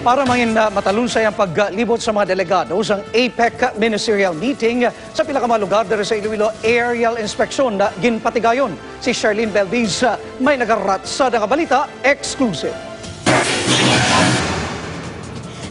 Para mangin matalunsay ang paglibot sa mga delegado sa APEC ministerial meeting sa pila ka mga lugar dere sa Iloilo aerial inspection na ginpatigayon. Si Charlene Belvis may nagarat sa balita exclusive.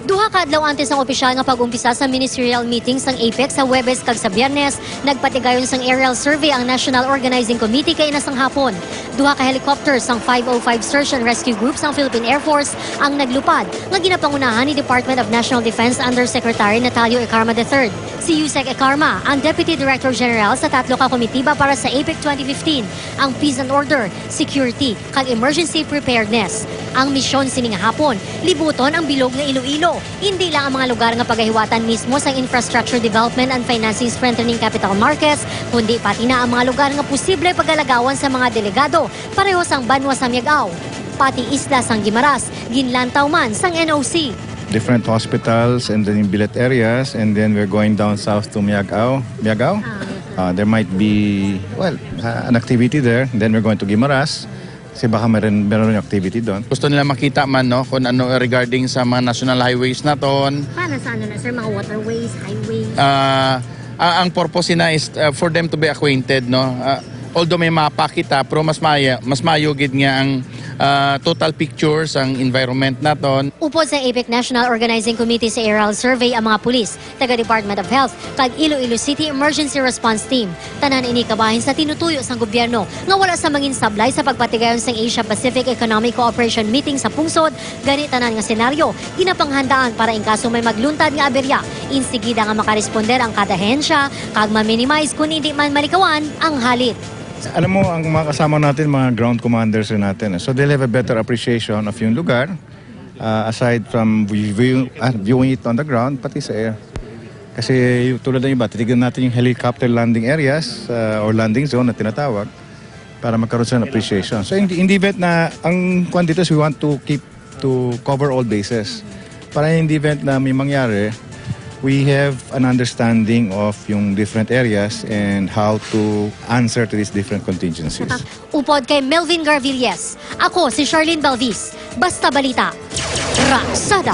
Duha ka adlaw antes ang opisyal nga pag-umpisa sa ministerial meetings ng APEC sa Huwebes kag sa Biyernes, nagpatigayon sang aerial survey ang National Organizing Committee kay inasang hapon. Duha ka helicopters sang 505 Search and Rescue Group sang Philippine Air Force ang naglupad nga ginapangunahan ni Department of National Defense Undersecretary Natalio Ecarma III. Si Yusek Ecarma, ang Deputy Director General sa tatlo ka komitiba para sa APEC 2015, ang Peace and Order, Security, kag Emergency Preparedness. Ang misyon sining hapon, libuton ang bilog nga Iloilo. Hindi lang ang mga lugar nga pagahiwatan mismo sa infrastructure development and financing strengthening capital markets, kundi pati na ang mga lugar nga posible pagalagawan sa mga delegado, pareho sang Banwa sa Miagao. Pati isla sang Guimaras, ginlantaw man sang NOC. Different hospitals and then in Bilet areas, and then we're going down south to Miagao. There might be, an activity there. Then we're going to Guimaras. Kasi baka meron yung activity doon. Gusto nila makita man no kung ano regarding sa mga national highways naton. Paano sa ano na sir, mga waterways, highways? Ang purpose na is for them to be acquainted no. Although may mapa kita, pero mas mayo gid nga ang total pictures ang environment naton. Upod sa APEC National Organizing Committee sa Aerial Survey ang mga pulis, taga Department of Health, kag Iloilo City Emergency Response Team. Tanan ini kabahin sa tinutuyo sang gobyerno nga wala sa mangin sablay sa pagpatigayon sang Asia Pacific Economic Cooperation Meeting sa Pungsod. Gani tanan nga senaryo ginapanghandaan para in kaso may magluntad nga aberya, insigida nga makaresponder ang kada ahensya kag ma-minimize kung hindi man malikawan ang halit. Alam mo, ang mga kasama natin, mga ground commanders rin natin. So they'll have a better appreciation of yung lugar, aside from viewing it on the ground, pati sa air. Kasi tulad ng iba, titignan natin yung helicopter landing areas or landing zone na tinatawag para magkaroon sa appreciation. So in the event na, ang kwan dito, we want to cover all bases. Para in the event na may mangyari, we have an understanding of yung different areas and how to answer to these different contingencies. Upod kay Melvin Garvilles, ako si Charlene Belvis. Basta Balita, Raksada.